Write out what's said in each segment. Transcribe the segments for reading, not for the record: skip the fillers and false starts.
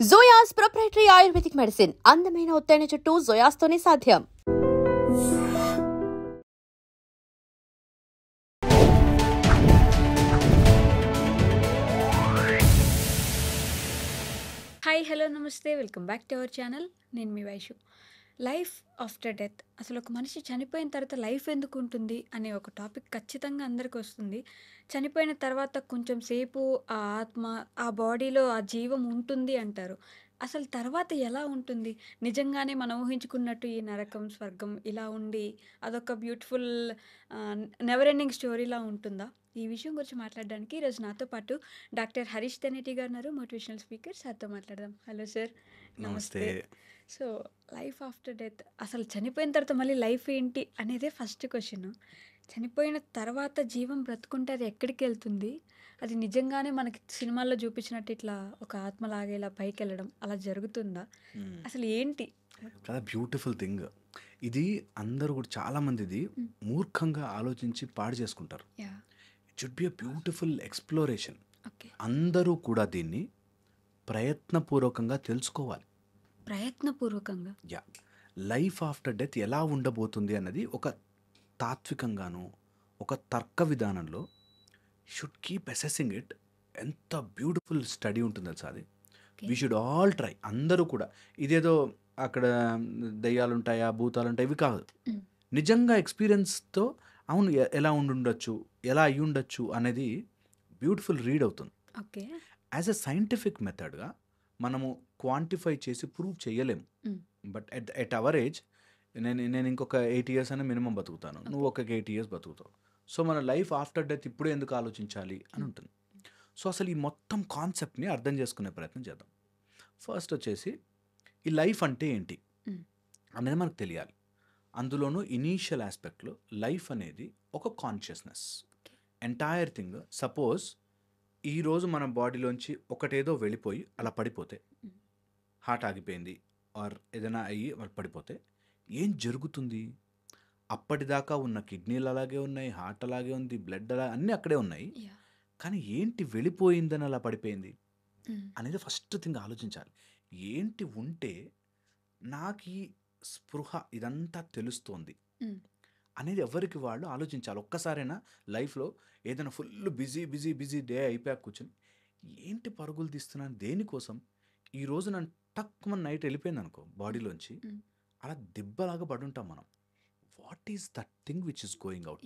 జోయాస్ proprietary ayurvedic medicine అందమైన ఒత్తైన చుట్టూ జోయాస్తోనే సాధ్యం. హాయ్ హలో నమస్తే welcome back to our channel. నేను మీ వైషు. లైఫ్ ఆఫ్టర్ డెత్, అసలు ఒక మనిషి చనిపోయిన తర్వాత లైఫ్ ఎందుకు ఉంటుంది అనే ఒక టాపిక్ ఖచ్చితంగా అందరికి వస్తుంది. చనిపోయిన తర్వాత కొంచెం సేపు ఆ ఆత్మ, ఆ బాడీలో ఆ జీవం ఉంటుంది అంటారు. అసలు తర్వాత ఎలా ఉంటుంది? నిజంగానే మనం ఊహించుకున్నట్టు ఈ నరకం స్వర్గం ఇలా ఉండి అదొక బ్యూటిఫుల్ నెవర్ ఎండింగ్ స్టోరీలా ఉంటుందా? ఈ విషయం గురించి మాట్లాడడానికి ఈరోజు నాతో పాటు డాక్టర్ హరీష్ తెనేటి గారు ఉన్నారు, మోటివేషనల్ స్పీకర్. సార్తో మాట్లాడదాం. Hello sir. నమస్తే. సో లైఫ్ ఆఫ్టర్ డెత్, అసలు చనిపోయిన తర్వాత మళ్ళీ లైఫ్ ఏంటి అనేదే ఫస్ట్ క్వశ్చన్. చనిపోయిన తర్వాత జీవం బ్రతుకుంటే అది ఎక్కడికి వెళ్తుంది? అది నిజంగానే మనకి సినిమాల్లో చూపించినట్టు ఇట్లా ఒక ఆత్మలాగా ఇలా పైకి వెళ్ళడం అలా జరుగుతుందా? అసలు ఏంటి? చాలా బ్యూటిఫుల్ థింగ్ ఇది. అందరూ కూడా చాలామంది ఇది మూర్ఖంగా ఆలోచించి పాడు చేసుకుంటారు. Yeah. It should be a beautiful exploration. Okay. అందరూ కూడా దీన్ని ప్రయత్నపూర్వకంగా తెలుసుకోవాలి. ప్రయత్నపూర్వకంగా. యా, లైఫ్ ఆఫ్టర్ డెత్ ఎలా ఉండబోతుంది అన్నది ఒక తాత్వికంగాను ఒక తర్క విధానంలో షుడ్ కీప్ అసెసింగ్ ఇట్. ఎంత బ్యూటిఫుల్ స్టడీ ఉంటుంది తెలుసా అది. We should all try. అందరూ కూడా ఇదేదో అక్కడ దయ్యాలు ఉంటాయా భూతాలు ఉంటాయి ఇవి కాదు. నిజంగా ఎక్స్పీరియన్స్తో అవును ఎలా ఉండుండొచ్చు, ఎలా అయ్యి ఉండొచ్చు అనేది బ్యూటిఫుల్ రీడ్ అవుతుంది. ఓకే. యాజ్ ఎ సైంటిఫిక్ మెథడ్గా మనము క్వాంటిఫై చేసి ప్రూవ్ చేయలేము. బట్ ఎట్ అవర్ ఏజ్ నేను ఇంకొక 8 years అయినా మినిమం బతుకుతాను, నువ్వు ఒక 8 years బతుకుతావు. సో మన లైఫ్ ఆఫ్టర్ డెత్ ఇప్పుడే ఎందుకు ఆలోచించాలి అని ఉంటుంది. సో అసలు ఈ మొత్తం కాన్సెప్ట్ని అర్థం చేసుకునే ప్రయత్నం చేద్దాం. ఫస్ట్ వచ్చేసి ఈ లైఫ్ అంటే ఏంటి అనేది మనకు తెలియాలి. అందులోనూ ఇనీషియల్ ఆస్పెక్ట్లో లైఫ్ అనేది ఒక కాన్షియస్నెస్. Entire thing. సపోజ్ ఈరోజు మన బాడీలోంచి ఒకటేదో వెళ్ళిపోయి అలా పడిపోతే, హార్ట్ ఆగిపోయింది ఆర్ ఏదైనా అయ్యి వాళ్ళు పడిపోతే ఏం జరుగుతుంది? అప్పటిదాకా ఉన్న కిడ్నీలు అలాగే ఉన్నాయి, హార్ట్ అలాగే ఉంది, బ్లడ్ అలా అన్నీ అక్కడే ఉన్నాయి. కానీ ఏంటి వెళ్ళిపోయిందని అలా పడిపోయింది అనేది ఫస్ట్ థింగ్ ఆలోచించాలి. ఏంటి ఉంటే నాకు ఈ స్పృహ ఇదంతా తెలుస్తోంది అనేది ఎవరికి వాళ్ళు ఆలోచించాలి. ఒక్కసారైనా లైఫ్లో ఏదైనా ఫుల్ బిజీ డే అయిపోయాక కూర్చొని ఏంటి పరుగులు తీస్తున్నాను దేనికోసం, ఈరోజు నన్ను టక్కుమని నైట్ వెళ్ళిపోయింది అనుకో బాడీలోంచి, అలా దెబ్బలాగా పడుంటాం మనం. What is that thing which is going out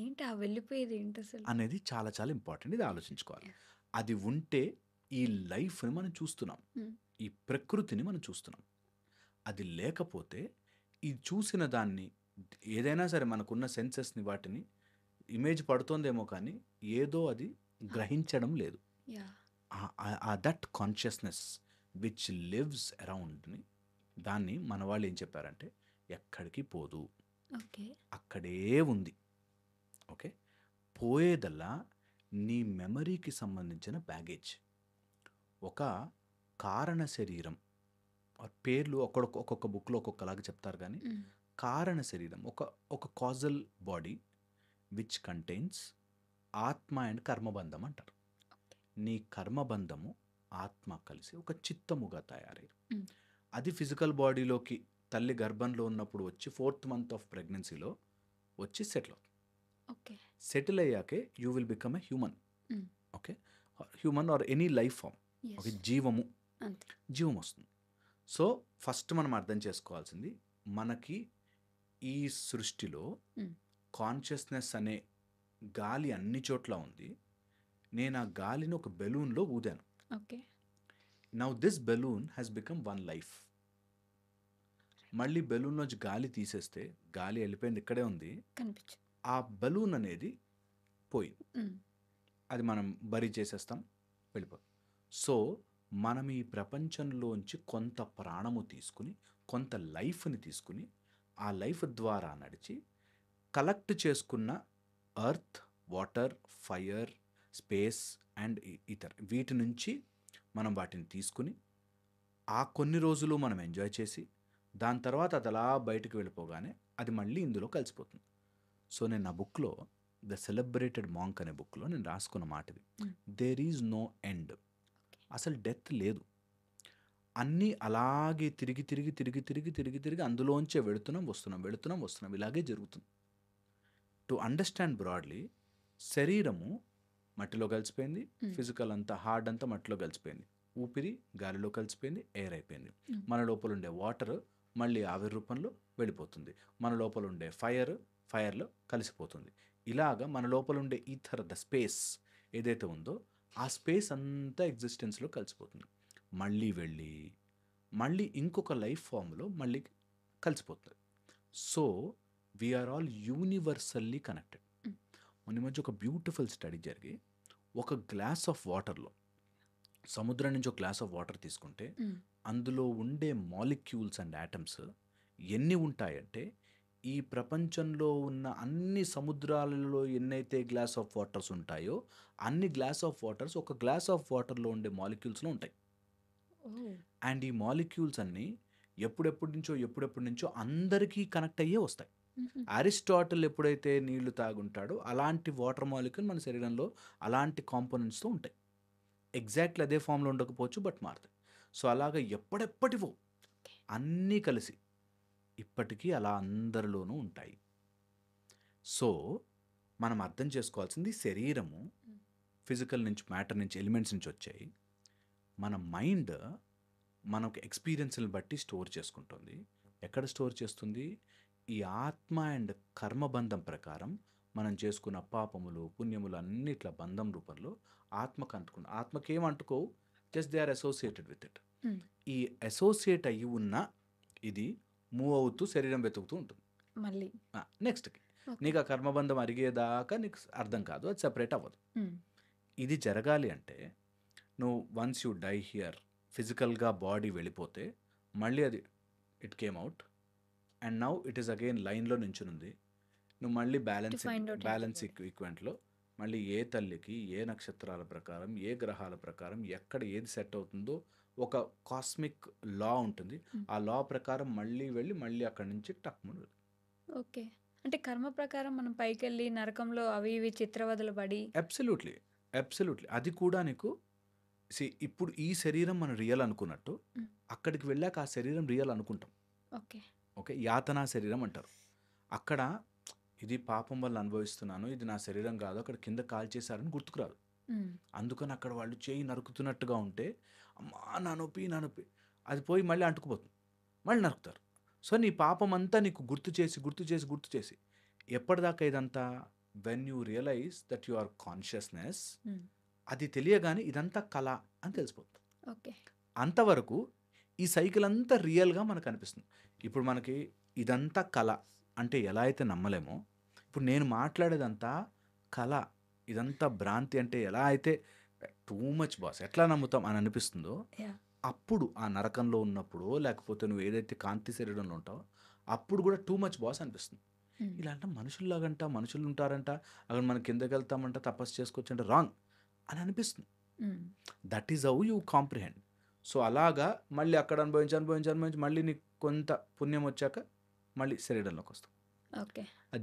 ఏంటి ఆ వెళ్ళిపోయేది ఏంటి అసలు అనేది చాలా చాలా ఇంపార్టెంట్. ఇది ఆలోచించుకోవాలి. అది ఉంటే ఈ లైఫ్ని మనం చూస్తున్నాం, ఈ ప్రకృతిని మనం చూస్తున్నాం. అది లేకపోతే ఈ చూసిన దాన్ని ఏదైనా సరే మనకున్న సెన్సెస్ని వాటిని ఇమేజ్ పడుతోందేమో కానీ ఏదో అది గ్రహించడం లేదు. దట్ కాన్షియస్నెస్ విచ్ లివ్స్ అరౌండ్ని, దాన్ని మన వాళ్ళు ఏం చెప్పారంటే ఎక్కడికి పోదు, అక్కడే ఉంది. ఓకే, పోయేదల్లా నీ మెమరీకి సంబంధించిన బ్యాగేజ్. ఒక కారణ శరీరం పేర్లు ఒక్కొక్క బుక్లో ఒక్కొక్కలాగా చెప్తారు, కానీ కారణ శరీరం ఒక కాజల్ బాడీ విచ్ కంటైన్స్ ఆత్మ అండ్ కర్మబంధం అంటారు. నీ కర్మబంధము ఆత్మ కలిసి ఒక చిత్తముగా తయారయ్యారు. అది ఫిజికల్ బాడీలోకి తల్లి గర్భంలో ఉన్నప్పుడు వచ్చి 4th month ఆఫ్ ప్రెగ్నెన్సీలో వచ్చి సెటిల్ అవుతుంది. సెటిల్ అయ్యాకే you will become a human. Okay, human or any life form. Okay, జీవం వస్తుంది. సో ఫస్ట్ మనం అర్థం చేసుకోవాల్సింది, మనకి ఈ సృష్టిలో కాన్షియస్నెస్ అనే గాలి అన్ని చోట్ల ఉంది. నేను ఆ గాలిని ఒక బెలూన్లో ఊదాను. Now this balloon has become one life. మళ్ళీ బెలూన్లోంచి గాలి తీసేస్తే గాలి వెళ్ళిపోయింది, ఇక్కడే ఉంది. ఆ బెలూన్ అనేది పోయింది, అది మనం బరీ చేసేస్తాం, వెళ్ళిపోతుంది. సో మనం ఈ ప్రపంచంలోంచి కొంత ప్రాణము తీసుకుని కొంత లైఫ్ని తీసుకుని ఆ లైఫ్ ద్వారా నడిచి కలెక్ట్ చేసుకున్న earth, water, fire, space and ఇతర్ వీటి నుంచి మనం వాటిని తీసుకుని ఆ కొన్ని రోజులు మనం ఎంజాయ్ చేసి దాని తర్వాత అది అలా బయటకు వెళ్ళిపోగానే అది మళ్ళీ ఇందులో కలిసిపోతుంది. సో నేను నా బుక్లో ద సెలబ్రేటెడ్ మాంక్ అనే బుక్లో నేను రాసుకున్న మాట ఇది. There is no end. అసలు డెత్ లేదు. అన్నీ అలాగే తిరిగి తిరిగి తిరిగి తిరిగి తిరిగి తిరిగి అందులోంచే వెళుతున్నాం వస్తున్నాం వెళుతున్నాం వస్తున్నాం ఇలాగే జరుగుతుంది. టు అండర్స్టాండ్ బ్రాడ్లీ, శరీరము మట్టిలో కలిసిపోయింది, ఫిజికల్ అంతా హార్డ్ అంతా మట్టిలో కలిసిపోయింది, ఊపిరి గాలిలో కలిసిపోయింది, ఎయిర్ అయిపోయింది. మన లోపల ఉండే వాటర్ మళ్ళీ ఆవిరి రూపంలో వెళ్ళిపోతుంది, మన లోపల ఉండే ఫైర్లో కలిసిపోతుంది. ఇలాగా మన లోపల ఉండే ఈథర్, ద స్పేస్ ఏదైతే ఉందో ఆ స్పేస్ అంతా ఎగ్జిస్టెన్స్లో కలిసిపోతుంది. మళ్ళీ వెళ్ళి మళ్ళీ ఇంకొక లైఫ్ ఫామ్లో మళ్ళీ కలిసిపోతుంది. So we are all universally connected. మొన్న మధ్య ఒక బ్యూటిఫుల్ స్టడీ జరిగి, ఒక గ్లాస్ ఆఫ్ వాటర్లో, సముద్రం నుంచి ఒక గ్లాస్ ఆఫ్ వాటర్ తీసుకుంటే అందులో ఉండే మాలిక్యూల్స్ అండ్ యాటమ్స్ ఎన్ని ఉంటాయంటే, ఈ ప్రపంచంలో ఉన్న అన్ని సముద్రాలలో ఎన్నైతే గ్లాస్ ఆఫ్ వాటర్స్ ఉంటాయో అన్ని గ్లాస్ ఆఫ్ వాటర్స్ ఒక గ్లాస్ ఆఫ్ వాటర్లో ఉండే మాలిక్యూల్స్లో ఉంటాయి. అండ్ ఈ మాలిక్యూల్స్ అన్నీ ఎప్పుడెప్పటి నుంచో అందరికీ కనెక్ట్ అయ్యే వస్తాయి. అరిస్టాటిల్ ఎప్పుడైతే నీళ్లు తాగుంటాడో అలాంటి వాటర్ మాలిక్యూల్ మన శరీరంలో అలాంటి కాంపోనెంట్స్తో ఉంటాయి. ఎగ్జాక్ట్లీ అదే ఫామ్లో ఉండకపోవచ్చు, బట్ మారుతాయి. సో అలాగా ఎప్పటివో అన్నీ కలిసి ఇప్పటికీ అలా అందరిలోనూ ఉంటాయి. సో మనం అర్థం చేసుకోవాల్సింది, శరీరము ఫిజికల్ నుంచి, మ్యాటర్ నుంచి, ఎలిమెంట్స్ నుంచి వచ్చాయి. మన మైండ్ మనకు ఎక్స్పీరియన్స్ని బట్టి స్టోర్ చేసుకుంటుంది. ఎక్కడ స్టోర్ చేస్తుంది? ఈ ఆత్మ అండ్ కర్మబంధం ప్రకారం మనం చేసుకున్న పాపములు పుణ్యములు అన్నిట్ల బంధం రూపంలో ఆత్మకు అంటుకున్న, ఆత్మకి ఏం అంటుకోవు, just they are associated with it. ఈ అసోసియేట్ అయ్యి ఉన్న ఇది మూవ్ అవుతూ శరీరం వెతుకుతూ ఉంటుంది. మళ్ళీ నెక్స్ట్కి నీకు ఆ కర్మబంధం అరిగేదాకా నీకు అర్థం కాదు, అది సెపరేట్ అవ్వదు. ఇది జరగాలి అంటే నువ్వు వన్స్ యూ డై హియర్, ఫిజికల్గా బాడీ వెళ్ళిపోతే మళ్ళీ అది it came out and now it is again లైన్లో నించునుంది. నువ్వు మళ్ళీ బ్యాలెన్స్ ఈక్వెంట్లో మళ్ళీ ఏ తల్లికి, ఏ నక్షత్రాల ప్రకారం, ఏ గ్రహాల ప్రకారం ఎక్కడ ఏది సెట్ అవుతుందో ఒక కాస్మిక్ లా ఉంటుంది. ఆ లా ప్రకారం మళ్ళీ వెళ్ళి మళ్ళీ అక్కడి నుంచి టక్మును. ఓకే, అంటే కర్మ ప్రకారం మనం పైకి వెళ్ళి నరకంలో అవి ఇవి చిత్రవదలు పడి. అబ్సల్యూట్లీ అది కూడా నీకు ఇప్పుడు ఈ శరీరం మనం రియల్ అనుకున్నట్టు అక్కడికి వెళ్ళాక ఆ శరీరం రియల్ అనుకుంటాం. ఓకే, యాతనా శరీరం అంటారు. అక్కడ ఇది పాపం వల్ల అనుభవిస్తున్నాను, ఇది నా శరీరం కాదు, అక్కడ కింద కాల్ చేశారని గుర్తుకురాదు. అందుకని అక్కడ వాళ్ళు చేయి నరుకుతున్నట్టుగా ఉంటే అమ్మా నా నొప్పి అది పోయి మళ్ళీ అంటుకుపోతుంది, మళ్ళీ నరుకుతారు. సో నీ పాపం అంతా నీకు గుర్తు చేసి ఎప్పటిదాకా ఇదంతా, when you realize that you are consciousness, అది తెలియగానే ఇదంతా కళ అని తెలిసిపోతుంది. అంతవరకు ఈ సైకిల్ అంతా రియల్గా మనకు అనిపిస్తుంది. ఇప్పుడు మనకి ఇదంతా కళ అంటే ఎలా అయితే నమ్మలేమో, ఇప్పుడు నేను మాట్లాడేదంతా కళ, ఇదంతా భ్రాంతి అంటే ఎలా అయితే టూ మచ్ బాస్ ఎట్లా నమ్ముతాం అని అనిపిస్తుందో, అప్పుడు ఆ నరకంలో ఉన్నప్పుడు, లేకపోతే నువ్వు ఏదైతే కాంతి శరీరంలో ఉంటావో అప్పుడు కూడా టూ మచ్ బాస్ అనిపిస్తుంది. ఇలా అంటే మనుషుల్లాగంట, మనుషులు ఉంటారంట, అక్కడ మనం కిందకి వెళ్తామంట, తపస్సు చేసుకోవచ్చు అంటే రాంగ్ అని అనిపిస్తుంది. That is how you comprehend. So అలాగా మళ్ళీ అక్కడ అనుభవించి మళ్ళీ నీకు కొంత పుణ్యం వచ్చాక మళ్ళీ శరీరంలోకి వస్తాం.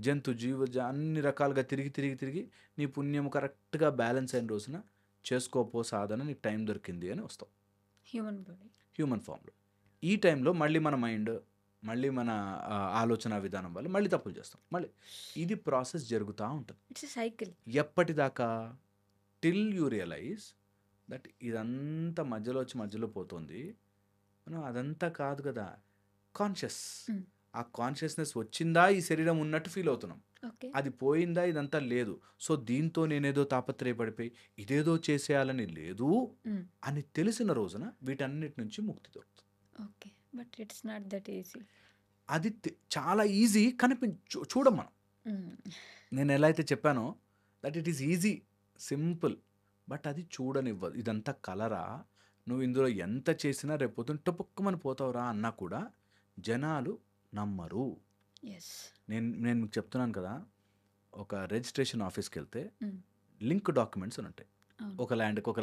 జంతు జీవ అన్ని రకాలుగా తిరిగి నీ పుణ్యం కరెక్ట్గా బ్యాలెన్స్ అయిన రోజున చేసుకోపో సాధన, నీకు టైం దొరికింది అని వస్తాం హ్యూమన్ ఫామ్లో. ఈ టైంలో మళ్ళీ మన మైండ్, మళ్ళీ మన ఆలోచన విధానం వల్ల మళ్ళీ తప్పులు చేస్తాం. మళ్ళీ ఇది ప్రాసెస్ జరుగుతూ ఉంటుంది. సైకిల్ ఎప్పటిదాకా? టిల్ యూ రియలైజ్ దట్ ఇదంతా మధ్యలో వచ్చి మధ్యలో పోతుంది, మనం అదంతా కాదు కదా కాన్షియస్. ఆ కాన్షియస్నెస్ వచ్చిందా ఈ శరీరం ఉన్నట్టు ఫీల్ అవుతున్నాం, అది పోయిందా ఇదంతా లేదు. సో దీంతో నేనేదో తాపత్రయపడిపోయి ఇదేదో చేసేయాలని లేదు అని తెలిసిన రోజున వీటన్నిటి నుంచి ముక్తి దొరుకుతుంది. But it's not that easy. అది చాలా ఈజీ చూడం మనం. నేను ఎలా అయితే చెప్పానో that it is easy, simple, but అది చూడనివ్వదు. ఇదంతా కలరా, నువ్వు ఇందులో ఎంత చేసినా రేపు టపుక్కుమని పోతావురా అన్నా కూడా జనాలు నమ్మరు. నేను మీకు చెప్తున్నాను కదా, ఒక రిజిస్ట్రేషన్ ఆఫీస్కి వెళ్తే లింక్ డాక్యుమెంట్స్ అని ఉంటాయి. ఒక ల్యాండ్ ఒక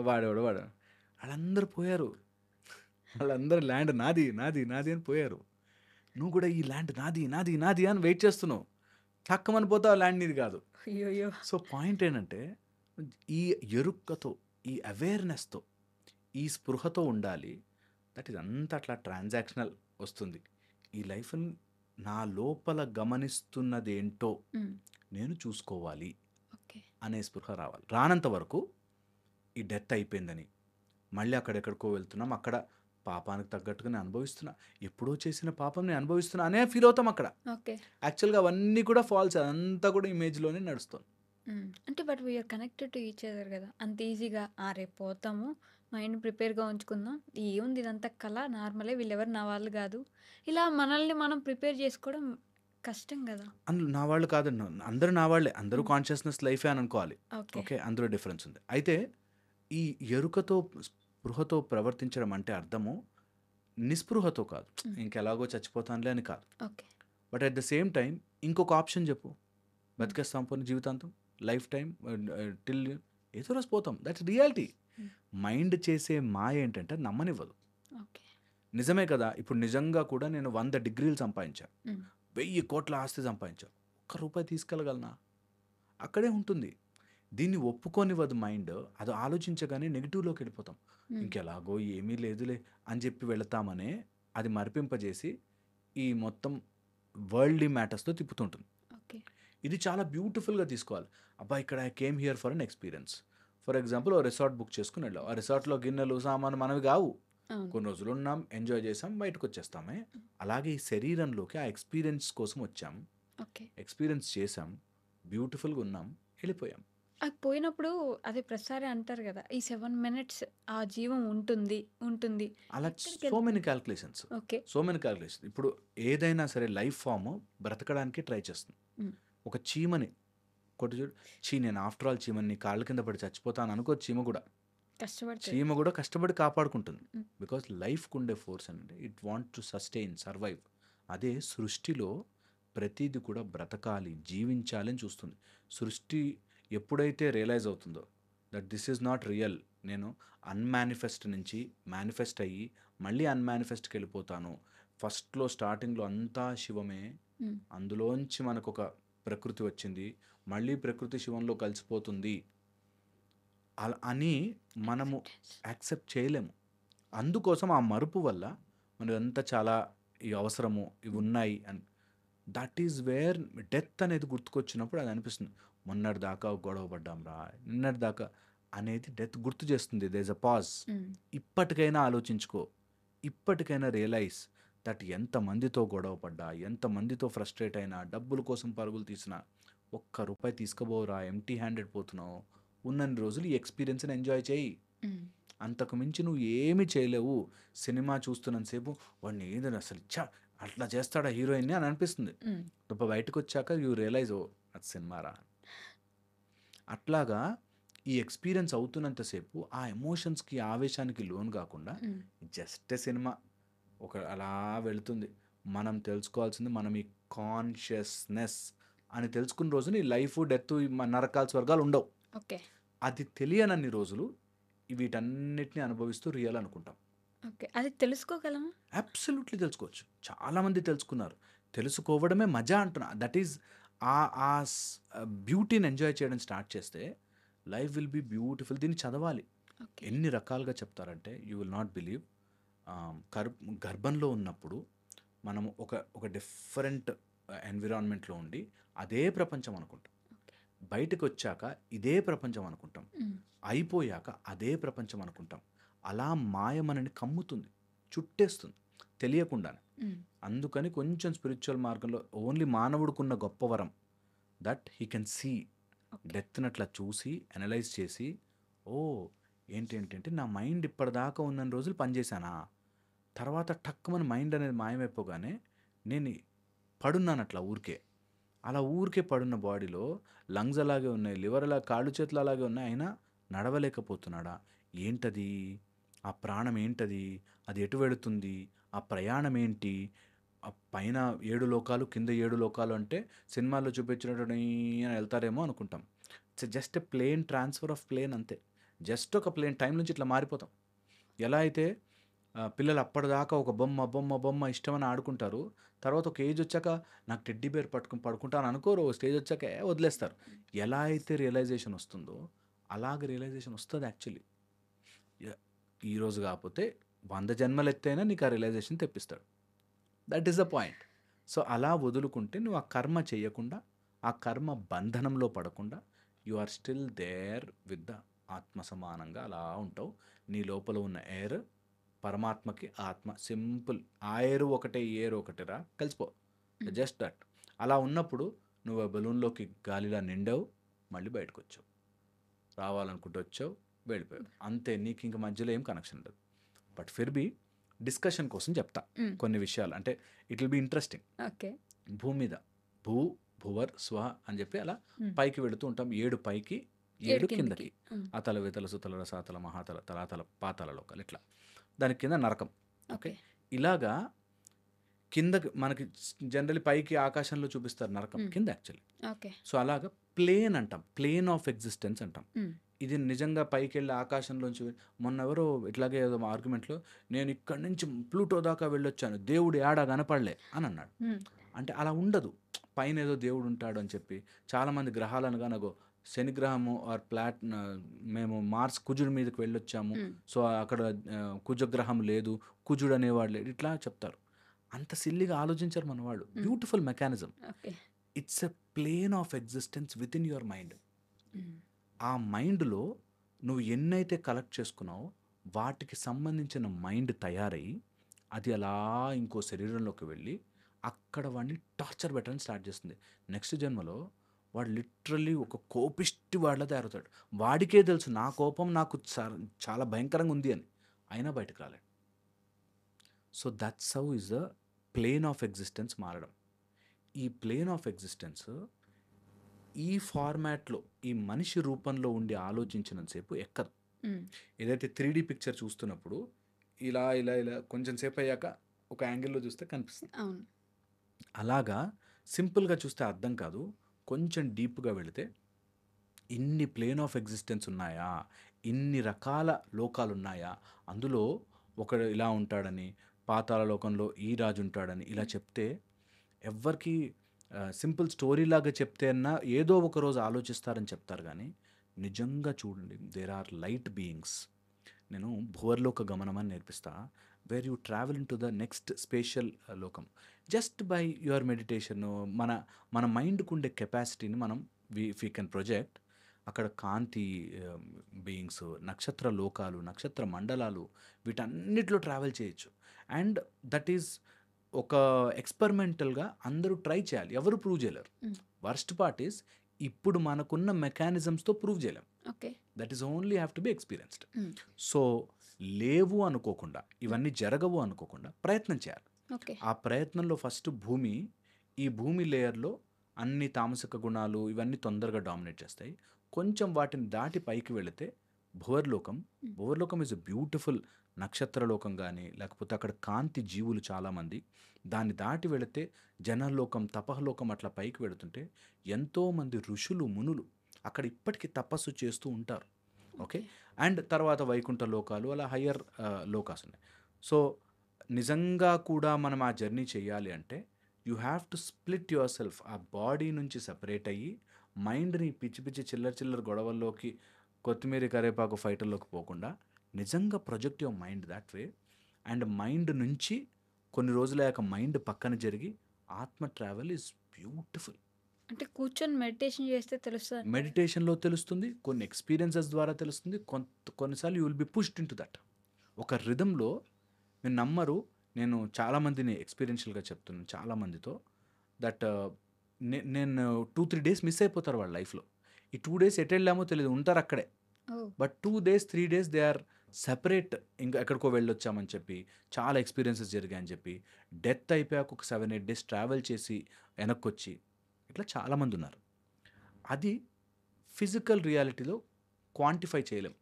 వాడేవాడు వాళ్ళందరూ పోయారు, వాళ్ళందరూ ల్యాండ్ నాది అని పోయారు. నువ్వు కూడా ఈ ల్యాండ్ నాది అని వెయిట్ చేస్తున్నావు, తక్కువని పోతావు, ల్యాండ్ నీది కాదు. సో పాయింట్ ఏంటంటే, ఈ ఎరుకతో, ఈ అవేర్నెస్తో, ఈ స్పృహతో ఉండాలి. దట్ ఈస్ అంతా అట్లా ట్రాన్సాక్షనల్ వస్తుంది. ఈ లైఫ్‌ని నా లోపల గమనిస్తున్నదేంటో హ్మ్. నేను చూసుకోవాలి ఓకే. అనే స్పృహ రావాలి. రానంత వరకు ఈ డెత్ అయిపోయిందని, మళ్ళీ అక్కడెక్కడికో వెళ్తున్నాం. అక్కడ పాపానికి తగ్గట్టుగా నేను అనుభవిస్తున్నా. ఎప్పుడో చేసిన పాపం నేను అనుభవిస్తున్నా అనే ఫీల్ అవుతాం అక్కడ. ఓకే. యాక్చువల్‌గా అవన్నీ కూడా ఫాల్స్. అదంతా కూడా ఇమేజ్‌లోనే నడుస్తుంది. అంటే but we are connected to each other కదా! అంత ఈజీగా రేపు పోతాము. మైండ్ ప్రిపేర్‌గా ఉంచుకుందాం. ఏముంది ఇదంతా కల నార్మలే వీళ్ళెవరు నా వాళ్ళు గాదు. ఇలా మనల్ని మనం ప్రిపేర్ చేసుకోవడం కష్టం గదా! అందులో నా వాళ్ళు కాదండి. అందరూ నా వాళ్ళే. అందరూ హ్మ్. కాన్షియస్‌నెస్ లైఫే అని అనుకోవాలి. ఓకే. ఓకే. అందులో డిఫరెన్స్ ఉంది. అయితే ఈ ఎరుకతో, స్పృహతో ప్రవర్తించడం అంటే అర్థము నిస్పృహతో కాదు. హ్మ్. ఇంకెలాగో చచ్చిపోతానులే అని కాదు. Okay. But at the same time ఇంకొక ఆప్షన్ చెప్పు. హ్మ్. బతికేస్తాం పోనీ జీవితాంతం. లైఫ్ టైమ్ టిల్ ఏదో రోజు పోతాం. That's reality. హ్మ్. మైండ్ చేసే మాయ ఏంటంటే నమ్మనివ్వదు. ఓకే. నిజమే కదా! ఇప్పుడు నిజంగా కూడా నేను 100 డిగ్రీలు సంపాదించా. హ్మ్. 1000 కోట్ల ఆస్తి సంపాదించా. ఒక్క రూపాయి తీసుకెళ్ళగలనా? అక్కడే ఉంటుంది. దీన్ని ఒప్పుకోనివ్వదు మైండ్. అది ఆలోచించగానే నెగెటివ్‌లోకి వెళ్ళిపోతాం. హ్మ్. ఇంకెలాగో ఏమీ లేదులే అని చెప్పి వెళతామనే అది మరిపింపజేసి ఈ మొత్తం వరల్డ్లీ మ్యాటర్స్‌తో తిప్పుతుంటుంది. ఓకే. ఇది చాలా బ్యూటిఫుల్‌గా తీసుకోవాలి. అబ్బా! ఇక్కడ I came here for an experience. For example ఓ రిసార్ట్ బుక్ చేసుకొని వెళ్ళాం. ఆ రిసార్ట్‌లో గిన్నెలు, సామాను మనవి కావు. అవును. కొన్ని రోజులు ఉన్నాం, ఎంజాయ్ చేసాం, బయటకొచ్చేస్తామే. అలాగే ఈ శరీరంలోకి ఆ ఎక్స్‌పీరియన్స్ కోసం వచ్చాం. ఓకే. ఎక్స్‌పీరియన్స్ చేసాం. బ్యూటిఫుల్‌గా ఉన్నాం, వెళ్ళిపోయాం. అది పోయినప్పుడు అదే ప్రతిసారి అంటారు గదా! ఈ 7 మినిట్స్ ఆ జీవం ఉంటుంది. ఉంటుంది. అలా సో మెనీ ఎక్కడికెళ్తుంది? Calculations. Okay. So many calculations. ఇప్పుడు ఏదైనా సరే లైఫ్ ఫార్మ్ బ్రతకడానికి ట్రై చేస్తుంది. హ్మ్. ఒక చీమని కొట్టి చూడు, ఛీ! నేను ఆఫ్టర్ ఆల్ చీమని నీ కాళ్ళ కింద పడి చచ్చిపోతాను అనుకోదు చీమ కూడా. కష్టపడుతది. చీమ కూడా కష్టపడి కాపాడుకుంటుంది. హ్మ్. బికాస్ లైఫ్‌కి ఉండే ఫోర్స్ అంటే it want to sustain, survive. అదే సృష్టిలో ప్రతీది కూడా బ్రతకాలి, జీవించాలి అని చూస్తుంది. సృష్టి ఎప్పుడైతే రియలైజ్ అవుతుందో that this is not real, నేను అన్‌మానిఫెస్ట్ నుంచి మేనిఫెస్ట్ అయ్యి మళ్ళీ అన్‌మానిఫెస్ట్‌కి వెళ్ళిపోతాను. ఫస్ట్‌లో స్టార్టింగ్‌లో అంతా శివమే. హ్మ్. అందులోంచి మనకొక ప్రకృతి వచ్చింది. మళ్ళీ ప్రకృతి శివంలో కలిసిపోతుంది. అలా అని మనము యాక్సెప్టెన్స్. యాక్సెప్ట్ చేయలేము. అందుకోసం ఆ మరుపు వల్ల మనదంతా చాలా ఈ అవసరము, ఇవి హ్మ్. ఉన్నాయి అని. దట్ ఈజ్ వేర్ డెత్ అనేది గుర్తుకొచ్చినప్పుడు అది అనిపిస్తుంది. మొన్నటిదాకా గొడవ పడ్డాంరా, నిన్నటిదాకా అనేది డెత్ గుర్తు చేస్తుంది. There is a pause. Hmm. ఇప్పటికైనా ఆలోచించుకో. ఇప్పటికైనా రియలైజ్ దట్ ఎంతమందితో గొడవ పడ్డా, ఎంతమందితో ఫ్రస్ట్రేట్ అయినా, డబ్బుల కోసం పరుగులు తీసినా, ఒక్క రూపాయి తీసుకుపోరా, ఎంప్టీ హ్యాండెడ్ పోతున్నావు. ఉన్నన్ని రోజులు ఈ ఎక్స్పీరియన్స్‌ని ఎంజాయ్ చేయి. హ్మ్. అంతకు మించి నువ్వు ఏమి చేయలేవు. సినిమా చూస్తున్నంత సేపు వాడిని ఏదని అసలు అట్లా చేస్తాడా హీరోయిన్‌ని అని అనిపిస్తుంది. హ్మ్. బయటకొచ్చాక యూ రియలైజ్ ఓహ్! అది సినిమారా. అట్లాగా ఈ ఎక్స్‌పీరియన్స్ అవుతున్నంత సేపు ఆ ఎమోషన్స్‌కి, ఆవేశానికి లోను గాకుండా హ్మ్. జస్ట్ సినిమా ఒక అలా వెళుతుంది. మనం తెలుసుకోవాల్సింది మనం ఈ కాన్షియస్‌నెస్ అని తెలుసుకున్న రోజున ఈ లైఫు, డెత్తు, ఈ నరకాలు, స్వర్గాలు ఉండవు. ఓకే. అది తెలియనన్ని రోజులు వీటన్నిటిని అనుభవిస్తూ రియల్ అనుకుంటాం. ఓకే. అది తెలుసుకోగలమా? అబ్సల్యూట్‌లీ తెలుసుకోవచ్చు. చాలామంది తెలుసుకున్నారు. తెలుసుకోవడమే మజా అంటున్నా. దట్ ఈజ్ ఆ బ్యూటీని ఎంజాయ్ చేయడం స్టార్ట్ చేస్తే లైఫ్ విల్ బి బ్యూటిఫుల్. దీన్ని చదవాలి. ఓకే. ఎన్ని రకాలుగా చెప్తారంటే యూ విల్ నాట్ బిలీవ్. ఆహ్, గర్ గర్భంలో ఉన్నప్పుడు మనము ఒక డిఫరెంట్ ఎన్విరాన్మెంట్‌లో ఉండి అదే ప్రపంచం అనుకుంటాం. ఓకే. బయటకొచ్చాక ఇదే ప్రపంచం అనుకుంటాం. హ్మ్. అయిపోయాక అదే ప్రపంచం అనుకుంటాం. అలా మాయ మనని కమ్ముతుంది. చుట్టేస్తుంది తెలియకుండానే. హ్మ్. అందుకని కొంచెం స్పిరిచ్యువల్ మార్గంలో ఓన్లీ మానవుడికున్న గొప్ప వరం that he can see. Okay. డెత్‌ని అట్లా చూసి అనలైజ్ చేసి, ఓహ్! ఏంటేంటంటే నా మైండ్ ఇప్పటిదాకా ఉన్నన్ని రోజులు పనిచేశానా? తర్వాత టక్కుమని మైండ్ అనేది మాయమైపోగానే నేను పడున్నాను అట్లా ఊరికే. అలా ఊరికే పడున్న బాడీలో లంగ్స్ అలాగే ఉన్నాయి. లివర్ అలా కాళ్ళు చేతులు అలాగే ఉన్నాయి. అయినా నడవలేకపోతున్నాడా? ఏంటది? ఆ ప్రాణం ఏంటది? అది ఎటు వెళుతుంది? ఆ ప్రయాణం ఏంటి? ఆ పైన 7 లోకాలు, కింద 7 లోకాలు అంటే సినిమాల్లో చూపించినట్టు అని వెళ్తారేమో అనుకుంటాం. It's just a plane transfer of plane అంతే. జస్ట్ ఒక ప్లేన్ టైం నుంచి ఇట్లా మారిపోతాం. ఎలా అయితే పిల్లలు అప్పటిదాకా ఒక బొమ్మ, బొమ్మ, బొమ్మ ఇష్టమని ఆడుకుంటారు. తర్వాత ఒక ఏజ్ వచ్చాక నాకు టెడ్డీ బేర్ పట్టుకొని పడుకుంటాను అనుకోరు. ఓ స్టేజ్ వచ్చాక వదిలేస్తారు. ఎలా అయితే రియలైజేషన్ వస్తుందో అలాగ రియలైజేషన్ వస్తది యాక్చువల్లీ. య ఈరోజు కాకపోతే 100 జన్మలు ఎత్తైనా నీకు ఆ రియలైజేషన్ తెప్పిస్తాడు. That is the point. So అలా వదులుకుంటే నువ్వు ఆ కర్మ చేయకుండా, ఆ కర్మ బంధనంలో పడకుండా you are still there with the ఆత్మ సమానంగా అలా ఉంటావు. నీ లోపల ఉన్న ఎయిర్ పరమాత్మకి ఆత్మ సింపుల్. ఆ ఎయిర్ ఒకటే ఈ ఎయిర్ ఒకటేరా, కలిసిపో. Just that. అలా ఉన్నప్పుడు నువ్వు ఆ బెలూన్లోకి గాలిలా నిండావు, మళ్ళీ బయటకు వచ్చావు. రావాలనుకుంటూ వచ్చావు, వెళ్ళిపోయావు. అంతే, నీకు ఇంక మధ్యలో ఏం కనెక్షన్ ఉండదు. బట్ ఫిర్ బి డిస్కషన్ కోసం చెప్తా కొన్ని విషయాలు, అంటే it will be interesting. Okay. భూమి మీద భూ భువర్ స్వ అని చెప్పి అలా పైకి వెళుతూ ఉంటాం. 7 పైకి 7 కిందకి. అతల వితల సుతల రసాతల మహాతల తలాతల పాతాల లోకాలు, ఇట్లా. దాని కింద నరకం. ఓకే, ఇలాగా కిందకి మనకి జనరల్లీ పైకి ఆకాశంలో చూపిస్తారు నరకం, కింద యాక్చువల్లీ. ఓకే. సో అలాగా ప్లేన్ అంటాం, ప్లేన్ ఆఫ్ ఎగ్జిస్టెన్స్ అంటాం. ఇది నిజంగా పైకి వెళ్ళి ఆకాశంలోంచి, మొన్న ఎవరో ఇట్లాగే ఏదో ఆర్గ్యుమెంట్లో, నేను ఇక్కడి నుంచి ప్లూటో దాకా వెళ్ళొచ్చాను, దేవుడు ఏడా కనపడలే అని అన్నాడు. అంటే అలా ఉండదు, పైన ఏదో దేవుడు ఉంటాడు అని చెప్పి. చాలామంది గ్రహాలు అనగా నాకు శనిగ్రహము ఆర్ మేము మార్స్ కుజుడి మీదకి వెళ్ళొచ్చాము, సో అక్కడ కుజగ్రహం లేదు, కుజుడు అనేవాడు లేడు, ఇట్లా చెప్తారు. అంత సిల్లిగా ఆలోచించారు మన వాళ్ళు. Beautiful mechanism. It's a plane of existence within your mind. ఆ మైండ్లో నువ్వు ఎన్నైతే కలెక్ట్ చేసుకున్నావో వాటికి సంబంధించిన మైండ్ తయారయ్యి అది అలా ఇంకో శరీరంలోకి వెళ్ళి అక్కడ వాడిని టార్చర్ పెట్టడం స్టార్ట్ చేస్తుంది. నెక్స్ట్ జన్మలో వాడు లిటరల్లీ ఒక కోపిష్టి వాడిలా తయారవుతాడు. వాడికే తెలుసు నా కోపం నాకు చాలా భయంకరంగా ఉంది అని, అయినా బయటకు రాలేడు. So that's how is the plane of existence మారడం. ఈ ప్లేన్ ఆఫ్ ఎగ్జిస్టెన్స్ ఈ ఫార్మాట్లో ఈ మనిషి రూపంలో ఉండి ఆలోచించినంతసేపు ఎక్కదు. ఏదైతే 3D పిక్చర్ చూస్తున్నప్పుడు ఇలా ఇలా ఇలా కొంచెం సేపు అయ్యాక ఒక యాంగిల్లో చూస్తే కనిపిస్తుంది. అలాగా సింపుల్గా చూస్తే అర్థం కాదు. కొంచెం డీప్గా వెళితే ఇన్ని ప్లేన్ ఆఫ్ ఎగ్జిస్టెన్స్ ఉన్నాయా, ఇన్ని రకాల లోకాలు ఉన్నాయా, అందులో ఒకడు ఇలా ఉంటాడని, పాతాళ లోకంలో ఈ రాజు ఉంటాడని ఇలా చెప్తే ఎవ్వరికి సింపుల్ స్టోరీ లాగా చెప్తే అన్నా ఏదో ఒక రోజు ఆలోచిస్తారని చెప్తారు. కానీ నిజంగా చూడండి, దేర్ ఆర్ లైట్ బీయింగ్స్. నేను భువర్లోక గమనం అని నేర్పిస్తా, where you travel in to the next spatial లోకం జస్ట్ బై యువర్ మెడిటేషన్. మన మైండ్కు ఉండే కెపాసిటీని మనం వీ కెన్ ప్రొజెక్ట్. అక్కడ కాంతి బీయింగ్స్, నక్షత్ర లోకాలు, నక్షత్ర మండలాలు, వీటన్నిటిలో ట్రావెల్ చేయొచ్చు. అండ్ దట్ ఈజ్ ఒక ఎక్స్పెరిమెంటల్గా అందరూ ట్రై చేయాలి, ఎవరు ప్రూవ్ చేయలేరు. వర్స్ట్ పార్ట్ ఈస్ ఇప్పుడు మనకున్న మెకానిజమ్స్తో ప్రూవ్ చేయలేం. That is only have to be experienced. So లేవు అనుకోకుండా, ఇవన్నీ జరగవు అనుకోకుండా ప్రయత్నం చేయాలి. ఆ ప్రయత్నంలో ఫస్ట్ ఈ భూమి లేయర్లో అన్ని తామసిక గుణాలు ఇవన్నీ తొందరగా డామినేట్ చేస్తాయి. కొంచెం వాటిని దాటి పైకి వెళితే భువర్లోకం ఈజ్ ఎ బ్యూటిఫుల్ నక్షత్రలోకం. కానీ లేకపోతే అక్కడ కాంతి జీవులు చాలామంది. దాన్ని దాటి వెళితే జనలోకం, తపహలోకం, అట్లా పైకి వెళుతుంటే ఎంతోమంది ఋషులు, మునులు అక్కడ ఇప్పటికీ తపస్సు చేస్తూ ఉంటారు. ఓకే, అండ్ తర్వాత వైకుంఠ లోకాలు, అలా హయ్యర్ లోకాస్ ఉన్నాయి. సో నిజంగా కూడా మనం ఆ జర్నీ చేయాలి అంటే you have to split your self. ఆ బాడీ నుంచి సపరేట్ అయ్యి మైండ్ని పిచ్చి పిచ్చి చిల్లర గొడవల్లోకి, కొత్తిమీర కరేపాకు ఫైటర్లోకి పోకుండా నిజంగా project your mind that way. And mind నుంచి కొన్ని రోజులయ్యాక మైండ్ పక్కన జరిగి ఆత్మ ట్రావెల్ ఈజ్ బ్యూటిఫుల్. అంటే కూర్చొని మెడిటేషన్ చేస్తే తెలుస్తుంది. మెడిటేషన్లో తెలుస్తుంది, కొన్ని ఎక్స్పీరియన్సెస్ ద్వారా తెలుస్తుంది. కొన్నిసార్లు you will be pushed in to that. ఒక రిథంలో మీరు నమ్మరు, నేను చాలామందిని ఎక్స్పీరియన్షియల్గా చెప్తున్నాను, చాలామందితో దట్ నేను 2-3 డేస్ మిస్ అయిపోతారు వాళ్ళ లైఫ్లో. ఈ 2 డేస్ ఎటు వెళ్ళామో తెలియదు, ఉంటారు అక్కడే. But 2 days 3 days they are separate. ఇంకా ఎక్కడికో వెళ్ళొచ్చామని చెప్పి, చాలా ఎక్స్పీరియన్సెస్ జరిగాయని చెప్పి, డెత్ అయిపోయాక ఒక 7-8 డేస్ ట్రావెల్ చేసి వెనక్కి వచ్చి, ఇట్లా చాలామంది ఉన్నారు. అది ఫిజికల్ రియాలిటీలో క్వాంటిఫై చేయలేం,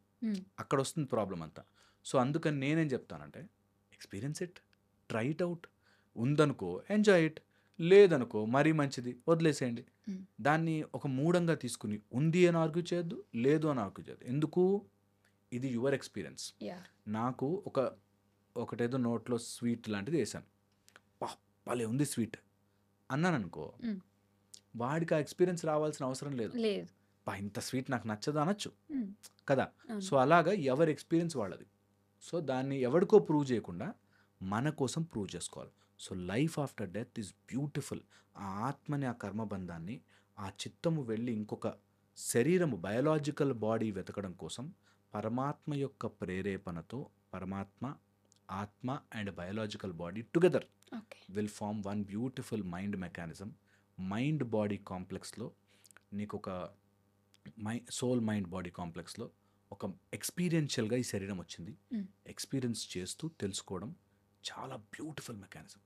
అక్కడ వస్తుంది ప్రాబ్లం అంతా. సో అందుకని నేనేం చెప్తానంటే experience it, try it out. ఉందనుకో ఎంజాయ్ ఇట్, లేదనుకో మరీ మంచిది వదిలేసేయండి. దాన్ని ఒక మూఢంగా తీసుకుని ఉంది అని ఆర్గ్యూ చేయొద్దు, లేదు అని ఆర్గ్యూ చేయొద్దు. ఎందుకు? ఇది యువర్ ఎక్స్పీరియన్స్. నాకు ఒకటేదో నోట్లో స్వీట్ లాంటిది వేసాను, భలే ఉంది స్వీట్ అన్నాను అనుకో, వాడికి ఆ ఎక్స్పీరియన్స్ రావాల్సిన అవసరం లేదు. ఇంత స్వీట్ నాకు నచ్చదు అనొచ్చు కదా. సో అలాగా ఎవరి ఎక్స్పీరియన్స్ వాళ్ళది. సో దాన్ని ఎవరికో ప్రూవ్ చేయకుండా మన కోసం ప్రూవ్ చేసుకోవాలి. So life after death is beautiful. ఆ ఆత్మని, ఆ కర్మబంధాన్ని, ఆ చిత్తము వెళ్ళి ఇంకొక శరీరము, బయోలాజికల్ బాడీ వెతకడం కోసం పరమాత్మ యొక్క ప్రేరేపణతో పరమాత్మ, ఆత్మ and biological body together okay. Will form one beautiful mind mechanism. Mind body కాంప్లెక్స్లో నీకు ఒక సోల్ మైండ్ బాడీ కాంప్లెక్స్లో ఒక ఎక్స్పీరియన్షియల్గా ఈ శరీరం వచ్చింది. ఎక్స్పీరియన్స్ చేస్తూ తెలుసుకోవడం చాలా బ్యూటిఫుల్ మెకానిజం.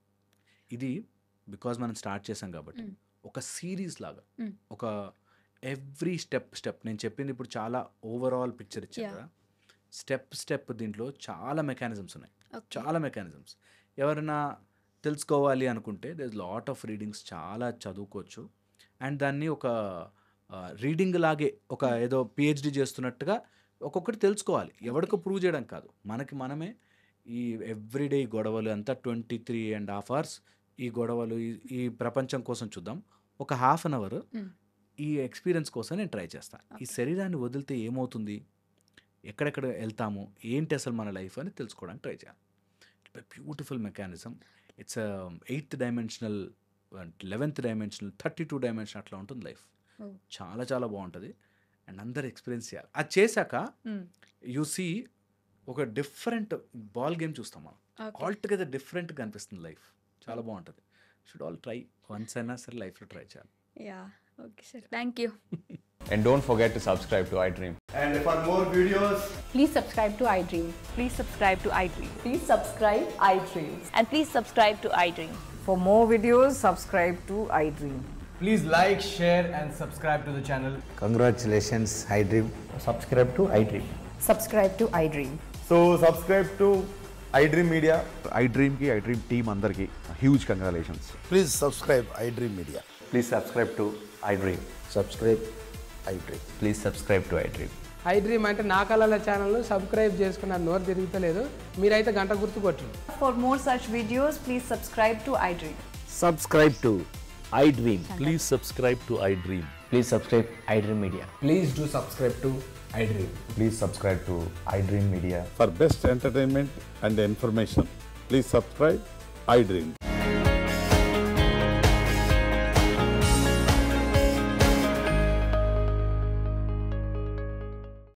ఇది బికాజ్ మనం స్టార్ట్ చేసాం కాబట్టి ఒక సిరీస్ లాగా, ఒక ఎవ్రీ స్టెప్ నేను చెప్పింది ఇప్పుడు చాలా ఓవరాల్ పిక్చర్ ఇచ్చాను కదా. స్టెప్ దీంట్లో చాలా మెకానిజమ్స్ ఉన్నాయి, చాలా మెకానిజమ్స్. ఎవరైనా తెలుసుకోవాలి అనుకుంటే there is lot of readings, చాలా చదువుకోవచ్చు. అండ్ దాన్ని ఒక రీడింగ్ లాగే, ఒక ఏదో పిహెచ్డి చేస్తున్నట్టుగా ఒక్కొక్కటి తెలుసుకోవాలి. ఎవరికో ప్రూవ్ చేయడం కాదు, మనకి మనమే. ఈ ఎవ్రీడే ఈ గొడవలు అంతా 23.5 hours ఈ గొడవలు, ఈ ప్రపంచం కోసం చూద్దాం. ఒక హాఫ్ అన్ అవర్ ఈ ఎక్స్పీరియన్స్ కోసం నేను ట్రై చేస్తాను. ఈ శరీరాన్ని వదిలితే ఏమవుతుంది, ఎక్కడెక్కడ వెళ్తాము, ఏంటి అసలు మన లైఫ్ అని తెలుసుకోవడానికి ట్రై చేయాలి. Beautiful mechanism. It's 8th dimensional, 11th dimensional, 32 dimension అట్లా ఉంటుంది లైఫ్. చాలా చాలా బాగుంటుంది అండ్ అందరు ఎక్స్పీరియన్స్ చేయాలి. అది చేశాక యు సీ ఒక డిఫరెంట్ బాల్ గేమ్ చూస్తాం మనం. ఆల్ టుగెదర్ డిఫరెంట్గా అనిపిస్తుంది లైఫ్. చాలా బాగుంటుంది. షుడ్ ఆల్ ట్రై వన్స్ అయినా సరే లైఫ్లో ట్రై చేయాలి. Yeah, okay sir, thank you. And don't forget to subscribe to iDream. And for more videos, Please subscribe to iDream. Please subscribe to iDream. Please subscribe iDream. And please subscribe to iDream. For more videos, subscribe to iDream. please like, share and subscribe to the channel. Congratulations, iDream. Subscribe to iDream. Subscribe to iDream. So subscribe to iDream Media. iDream ki iDream team andarki huge congratulations. Please subscribe iDream Media. Please subscribe to iDream. Subscribe iDream. Please subscribe to iDream. iDream అంటే నా కళల ఛానల్ను subscribe చేసుకున్న నోరు తిరుగుతలేదు, మీరైతే గంట గుర్తు కొట్టండి. For more such videos, please subscribe to iDream. Subscribe to iDream. Please subscribe to iDream. Please subscribe iDream Media. Please do subscribe to iDream. Please subscribe to iDream Media. For best entertainment and information, please subscribe iDream.